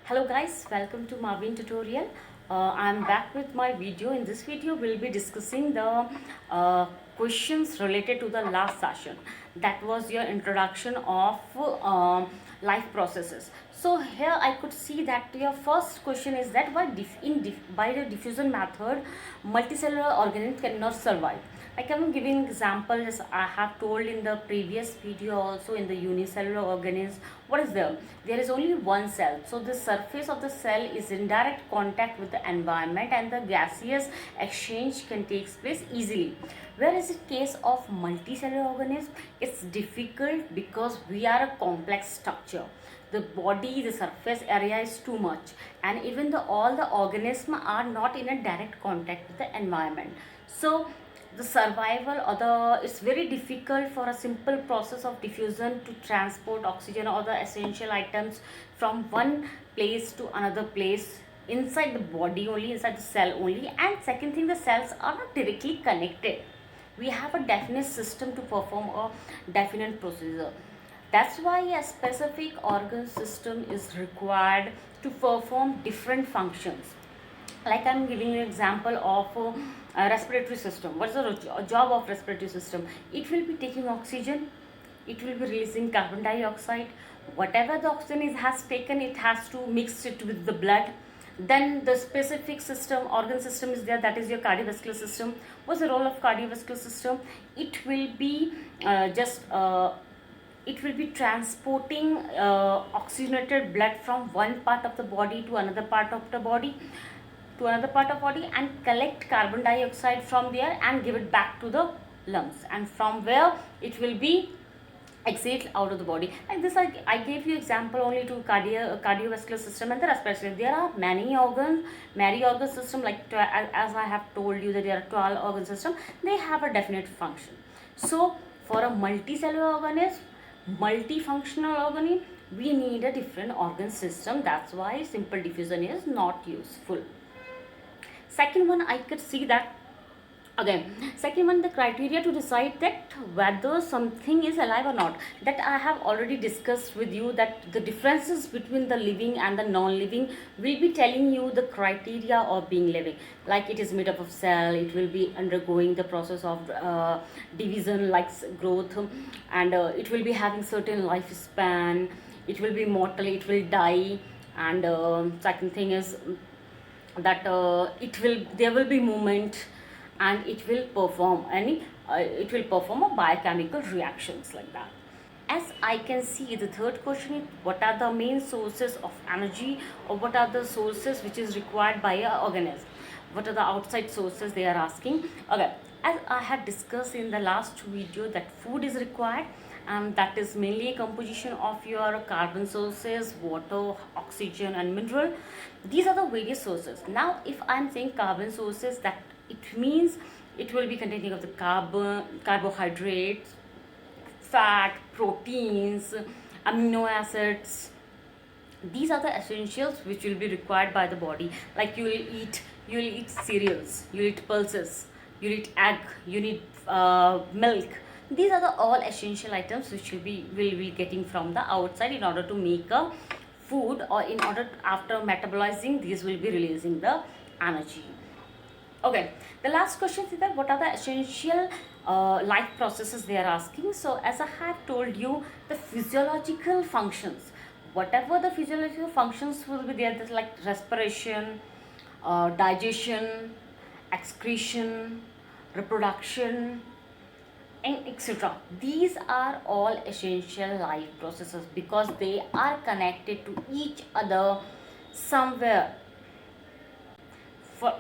Hello guys, welcome to Marvin tutorial. I'm back with my video. In this video we'll be discussing the questions related to the last session. That was your introduction of life processes. So here I could see that your first question is that by the diffusion method multicellular organisms cannot survive. Like I'm giving example as I have told in the previous video, also in the unicellular organisms. What is there? There is only one cell. So the surface of the cell is in direct contact with the environment and the gaseous exchange can take place easily. Whereas in case of multicellular organisms, it's difficult because we are a complex structure. The body, the surface area is too much, and even all the organisms are not in a direct contact with the environment. So the survival or the it's very difficult for a simple process of diffusion to transport oxygen or the essential items from one place to another place inside the body only, inside the cell only. And second thing, the cells are not directly connected. We have a definite system to perform a definite procedure. That's why a specific organ system is required to perform different functions. Like I'm giving you example of respiratory system. What's the job of respiratory system? It will be taking oxygen, it will be releasing carbon dioxide. Whatever the oxygen has taken, it has to mix it with the blood. Then the specific system, organ system is there, that is your cardiovascular system. What's the role of cardiovascular system? It will be it will be transporting oxygenated blood from one part of the body to another part of the body, and collect carbon dioxide from there and give it back to the lungs, and from where it will be exit out of the body. Like this, I gave you example only to cardiovascular system and the respiratory. There are many organ system, like as I have told you that there are 12 organ system. They have a definite function. So for a multicellular organism, multifunctional organism, we need a different organ system. That's why simple diffusion is not useful. Second one, I could see that again. Second one, the criteria to decide that whether something is alive or not, that I have already discussed with you, that the differences between the living and the non-living will be telling you the criteria of being living. Like it is made up of cell, it will be undergoing the process of division, like growth, and it will be having certain lifespan, it will be mortal, it will die. And second thing is that there will be movement, and it will perform a biochemical reactions, like that. As I can see, the third question is what are the main sources of energy, or what are the sources which is required by a organism. What are the outside sources they are asking. Okay, as I had discussed in the last video, that food is required, and that is mainly a composition of your carbon sources, water, oxygen and mineral. These are the various sources. Now if I'm saying carbon sources, that it means it will be containing of the carbohydrates, fat, proteins, amino acids. These are the essentials which will be required by the body. Like you will eat cereals, you eat pulses, you eat egg, you need milk. These are the all essential items which will be getting from the outside in order to make a food, or in order to, after metabolizing, these will be releasing the energy. Okay, the last question is that what are the essential life processes they are asking. So as I have told you, the physiological functions, whatever the physiological functions will be there, like respiration, digestion, excretion, reproduction, and etc. These are all essential life processes because they are connected to each other somewhere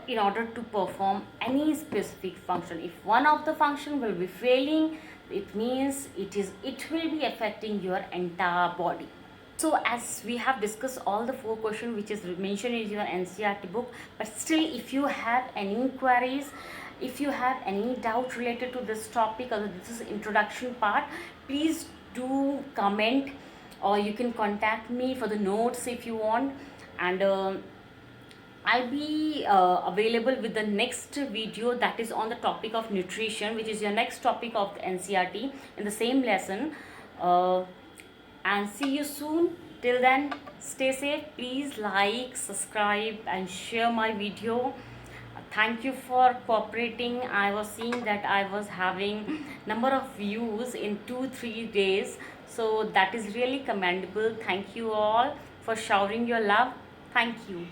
in order to perform any specific function. If one of the function will be failing, it means it will be affecting your entire body. So as we have discussed all the 4 questions which is mentioned in your NCERT book, but still if you have any queries, if you have any doubt related to this topic or this is introduction part, please do comment, or you can contact me for the notes if you want. And I'll be available with the next video, that is on the topic of nutrition, which is your next topic of the NCERT in the same lesson. And see you soon. Till then, stay safe. Please like, subscribe, and share my video. Thank you for cooperating. I was seeing that I was having number of views in 2-3 days, so that is really commendable. Thank you all for showering your love. Thank you.